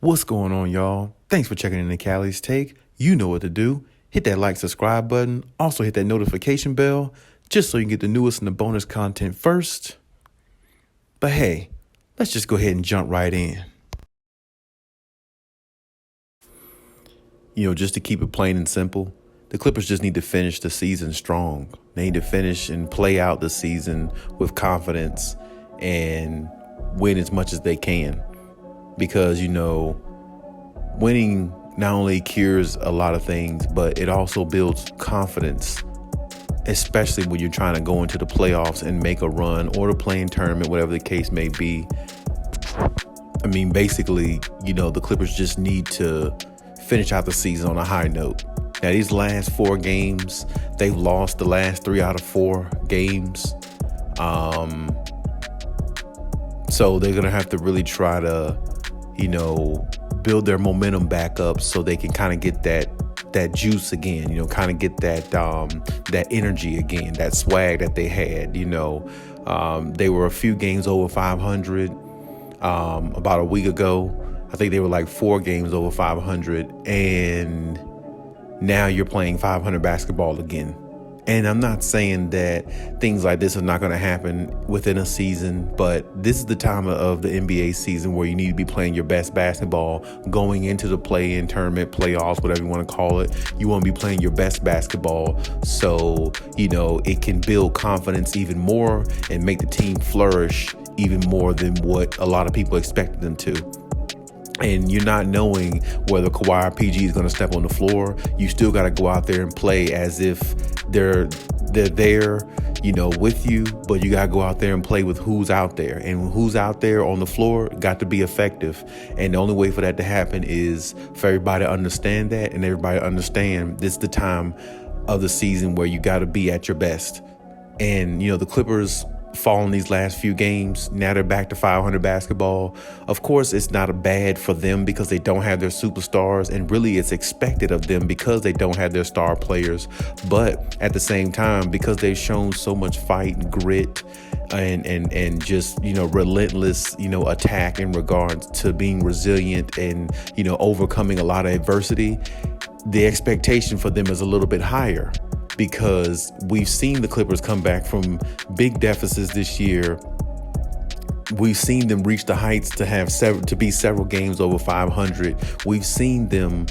What's going on, y'all? Thanks for checking in the Khaliis Take. You know what to do. Hit that like, subscribe button. Also hit that notification bell just so you can get the newest and the bonus content first. But hey, let's just go ahead and jump right in. Just to keep it plain and simple, the Clippers just need to finish the season strong. They need to finish and play out the season with confidence and win as much as they can. Because, winning not only cures a lot of things, but it also builds confidence, especially when you're trying to go into the playoffs and make a run or the play-in tournament, whatever the case may be. Basically, the Clippers just need to finish out the season on a high note. Now, these last 4 games, they've lost the last 3 out of 4 games. So they're going to have to really try to, build their momentum back up so they can kind of get that juice again, kind of get that energy again, that swag that they had. They were a few games over 500 about a week ago. I think they were like 4 games over 500, and now you're playing 500 basketball again. And I'm not saying that things like this are not going to happen within a season, but this is the time of the NBA season where you need to be playing your best basketball going into the play-in tournament, playoffs, whatever you want to call it. You want to be playing your best basketball so, it can build confidence even more and make the team flourish even more than what a lot of people expected them to. And you're not knowing whether Kawhi or PG is going to step on the floor. You still got to go out there and play as if they're there, with you. But you got to go out there and play with who's out there. And who's out there on the floor got to be effective. And the only way for that to happen is for everybody to understand that, and everybody to understand this is the time of the season where you got to be at your best. And, the Clippers fallen these last few games. Now they're back to 500 basketball. Of course, it's not bad for them because they don't have their superstars, and really it's expected of them because they don't have their star players. But at the same time, because they've shown so much fight and grit and just, relentless, attack in regards to being resilient and, overcoming a lot of adversity, the expectation for them is a little bit higher. Because we've seen the Clippers come back from big deficits this year. We've seen them reach the heights to be several games over 500. We've seen them,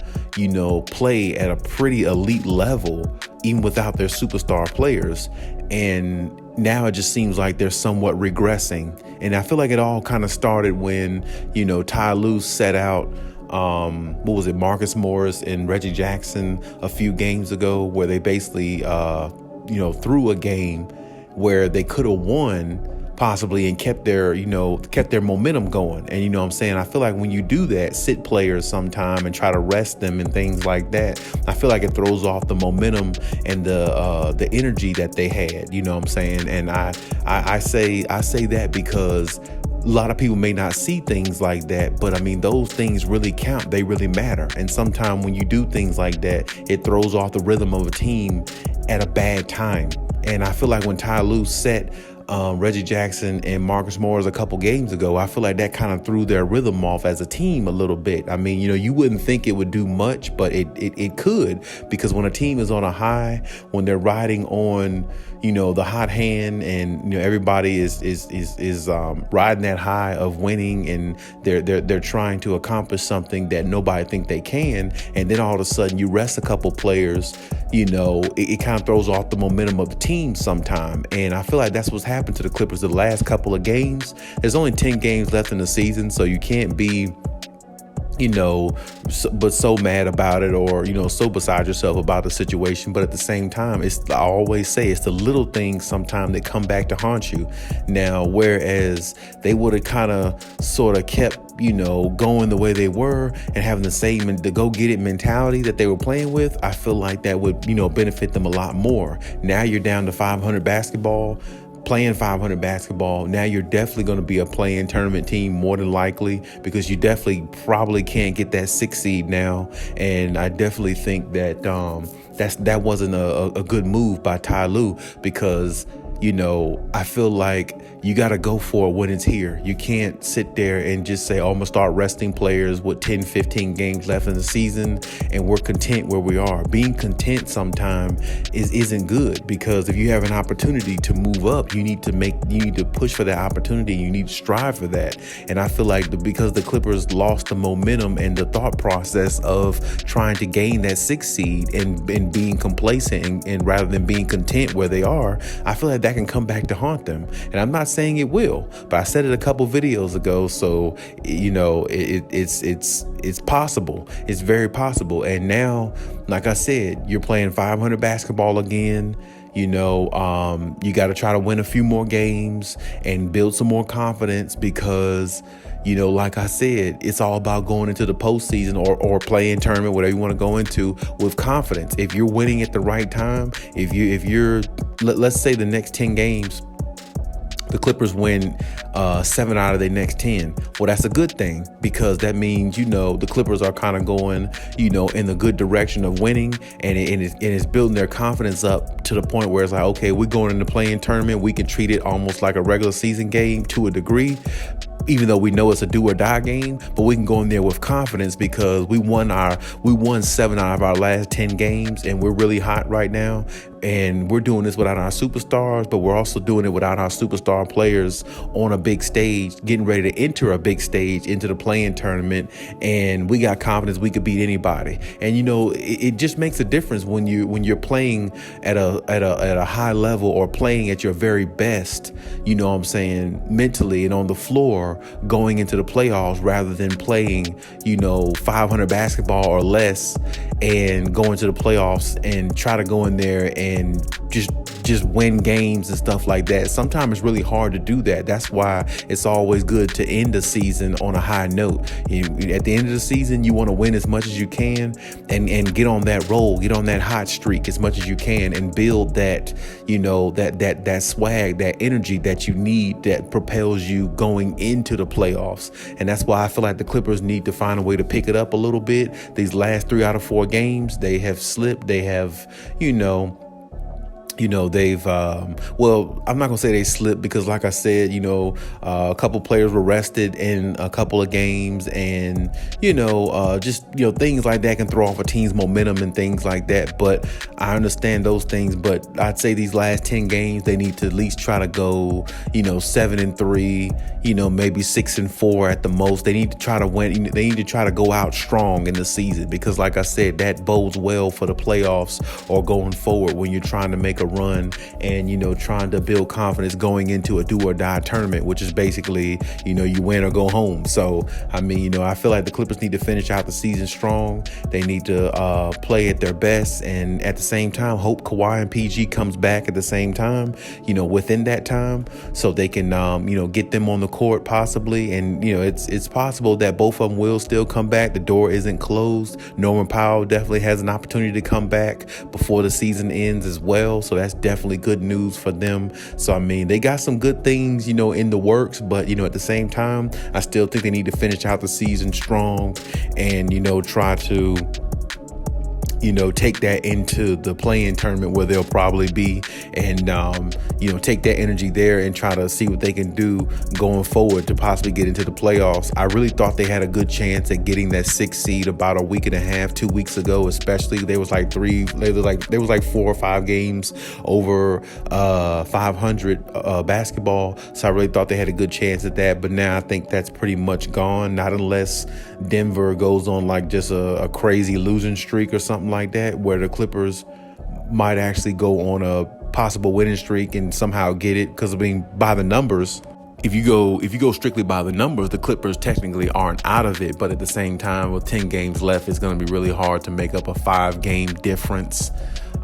play at a pretty elite level, even without their superstar players. And now it just seems like they're somewhat regressing. And I feel like it all kind of started when, Ty Lue set out Marcus Morris and Reggie Jackson a few games ago, where they basically, threw a game where they could have won possibly and kept their momentum going. And I feel like when you do that, sit players sometime and try to rest them and things like that, I feel like it throws off the momentum and the energy that they had. And I say that because a lot of people may not see things like that, but those things really count. They really matter. And sometimes when you do things like that, it throws off the rhythm of a team at a bad time. And I feel like when Ty Lue set Reggie Jackson and Marcus Morris a couple games ago, I feel like that kind of threw their rhythm off as a team a little bit. You wouldn't think it would do much, but it could, because when a team is on a high, when they're riding on, the hot hand, and everybody is riding that high of winning, and they're trying to accomplish something that nobody think they can, and then all of a sudden you rest a couple players, it kind of throws off the momentum of the team sometime. And I feel like that's what's happened to the Clippers the last couple of games. There's only 10 games left in the season, so you can't be but so mad about it, or so beside yourself about the situation. But at the same time, I always say it's the little things sometimes that come back to haunt you. Now, whereas they would have kind of sort of kept going the way they were and having the same the go get it mentality that they were playing with, I feel like that would benefit them a lot more. Now you're down to 500 basketball. Playing 500 basketball, now you're definitely going to be a play-in tournament team more than likely, because you definitely probably can't get that 6 seed now. And I definitely think that that wasn't a good move by Ty Lue, because I feel like you got to go for it when it's here. You can't sit there and just say, oh, I'm going to start resting players with 10, 15 games left in the season and we're content where we are. Being content sometimes isn't good, because if you have an opportunity to move up, you need to push for that opportunity. You need to strive for that. And I feel like because the Clippers lost the momentum and the thought process of trying to gain that 6th seed and being complacent and rather than being content where they are, I feel like that can come back to haunt them. And I'm not saying it will, but I said it a couple videos ago. So, it's possible. It's very possible. And now, like I said, you're playing 500 basketball again. You got to try to win a few more games and build some more confidence, because like I said, it's all about going into the postseason or playing tournament, whatever you want to go into, with confidence. If you're winning at the right time, if you're, let's say the next 10 games, the Clippers win 7 out of their next 10. Well, that's a good thing, because that means, the Clippers are kind of going, in the good direction of winning, and it's building their confidence up to the point where it's like, okay, we're going in the playing tournament. We can treat it almost like a regular season game to a degree, even though we know it's a do or die game, but we can go in there with confidence because we won 7 out of our last 10 games, and we're really hot right now. And we're doing this without our superstars, but we're also doing it without our superstar players on a big stage, getting ready to enter a big stage into the play-in tournament. And we got confidence we could beat anybody. And it just makes a difference when you're playing at a high level, or playing at your very best. Mentally and on the floor going into the playoffs, rather than playing 500 basketball or less and going to the playoffs and try to go in there and just win games and stuff like that. Sometimes it's really hard to do that. That's why it's always good to end the season on a high note. At the end of the season, you want to win as much as you can and get on that roll, get on that hot streak as much as you can, and build that, that swag, that energy that you need, that propels you going into the playoffs. And that's why I feel like the Clippers need to find a way to pick it up a little bit. These last 3 out of 4 games, they have slipped. They have, they've, I'm not going to say they slipped, because like I said, a couple players were rested in a couple of games, and, things like that can throw off a team's momentum and things like that. But I understand those things, but I'd say these last 10 games, they need to at least try to go, 7-3, maybe 6-4 at the most. They need to try to win. They need to try to go out strong in the season, because like I said, that bodes well for the playoffs or going forward when you're trying to make a run and trying to build confidence going into a do or die tournament, which is basically you win or go home. So I feel like the Clippers need to finish out the season strong. They need to play at their best, and at the same time hope Kawhi and PG comes back at the same time, within that time, so they can get them on the court possibly. And it's possible that both of them will still come back. The door isn't closed. Norman Powell definitely has an opportunity to come back before the season ends as well. So that's definitely good news for them. So, they got some good things, in the works, but, at the same time, I still think they need to finish out the season strong and, try to, take that into the play-in tournament where they'll probably be, and, take that energy there and try to see what they can do going forward to possibly get into the playoffs. I really thought they had a good chance at getting that 6th seed about a week and a half, 2 weeks ago, especially. There was like 4 or 5 games over 500 basketball. So I really thought they had a good chance at that. But now I think that's pretty much gone, not unless Denver goes on like just a crazy losing streak or something like that, where the Clippers might actually go on a possible winning streak and somehow get it. Because by the numbers, if you go strictly by the numbers, the Clippers technically aren't out of it. But at the same time, with 10 games left, it's going to be really hard to make up a 5-game difference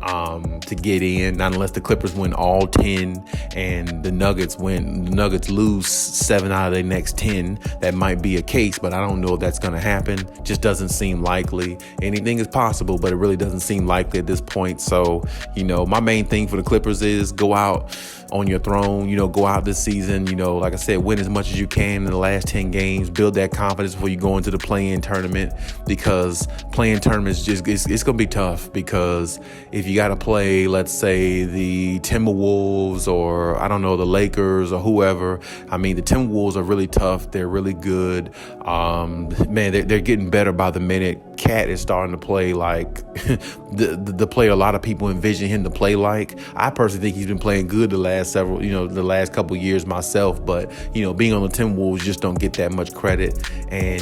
to get in, not unless the Clippers win all 10 and the Nuggets lose 7 out of their next 10. That might be a case, but I don't know if that's going to happen. Just doesn't seem likely. Anything is possible, but it really doesn't seem likely at this point. So, my main thing for the Clippers is go out on your throne, go out this season, like I said, win as much as you can in the last 10 games, build that confidence before you go into the play-in tournament, because play-in tournaments it's going to be tough, because if you got to play, let's say, the Timberwolves or, I don't know, the Lakers or whoever. I mean, the Timberwolves are really tough. They're really good. Man, they're getting better by the minute. Cat is starting to play like the player a lot of people envision him to play like. I personally think he's been playing good the last couple years myself, but, being on the Timberwolves just don't get that much credit. And,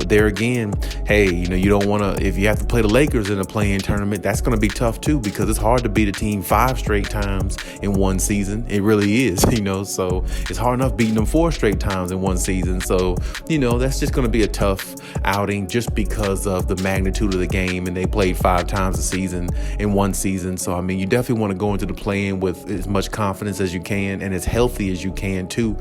there again, hey, you don't want to, if you have to play the Lakers in a play-in tournament, that's going to be tough too, because it's hard to beat a team 5 straight times in one season. It really is, so it's hard enough beating them 4 straight times in one season. So, that's just going to be a tough outing just because of the magnitude of the game, and they played 5 times a season in one season. So, I mean, you definitely want to go into the play-in with as much confidence as you can and as healthy as you can too,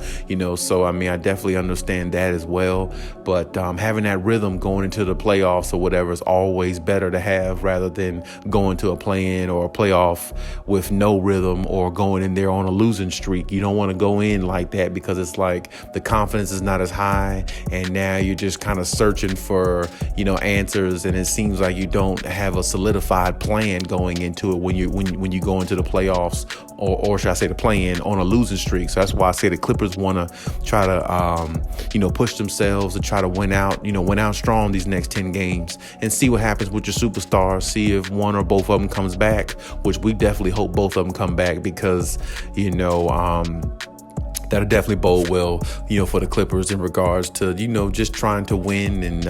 so, I mean, I definitely understand that as well. But having that rhythm going into the playoffs or whatever is always better to have, rather than going to a play-in or a playoff with no rhythm or going in there on a losing streak. You don't want to go in like that, because it's like the confidence is not as high, and now you're just kind of searching for, answers, and it seems like you don't have a solidified plan going into it when you go into the playoffs, or should I say the play-in, on a losing streak. So that's why I say the Clippers want to try to push themselves to try to win out strong these next 10 games and see what happens with your superstars. See if one or both of them comes back, which we definitely hope both of them come back, because that'll definitely bode well, for the Clippers in regards to, just trying to win and,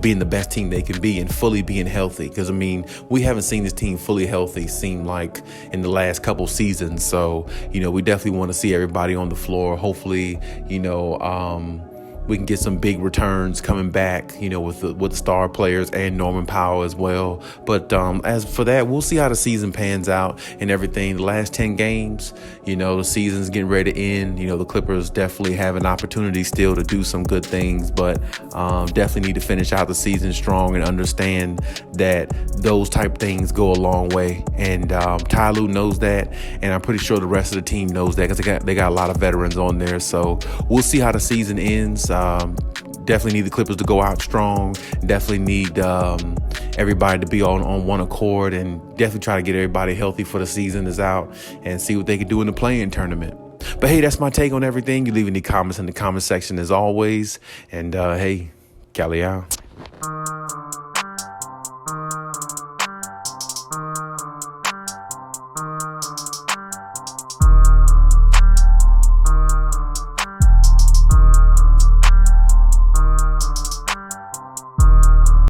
being the best team they can be and fully being healthy. Because, I mean, we haven't seen this team fully healthy seem like in the last couple seasons. So, we definitely want to see everybody on the floor. Hopefully, we can get some big returns coming back, with the star players and Norman Powell as well. But as for that, we'll see how the season pans out and everything. The last 10 games, the season's getting ready to end. The Clippers definitely have an opportunity still to do some good things, but definitely need to finish out the season strong and understand that those type things go a long way. And Ty Lue knows that, and I'm pretty sure the rest of the team knows that, because they got a lot of veterans on there. So we'll see how the season ends. Definitely need the Clippers to go out strong. Definitely need everybody to be on one accord, and definitely try to get everybody healthy for the season is out, and see what they can do in the play-in tournament. But hey, that's my take on everything. You leave any comments in the comment section as always. And hey, Khaliis out.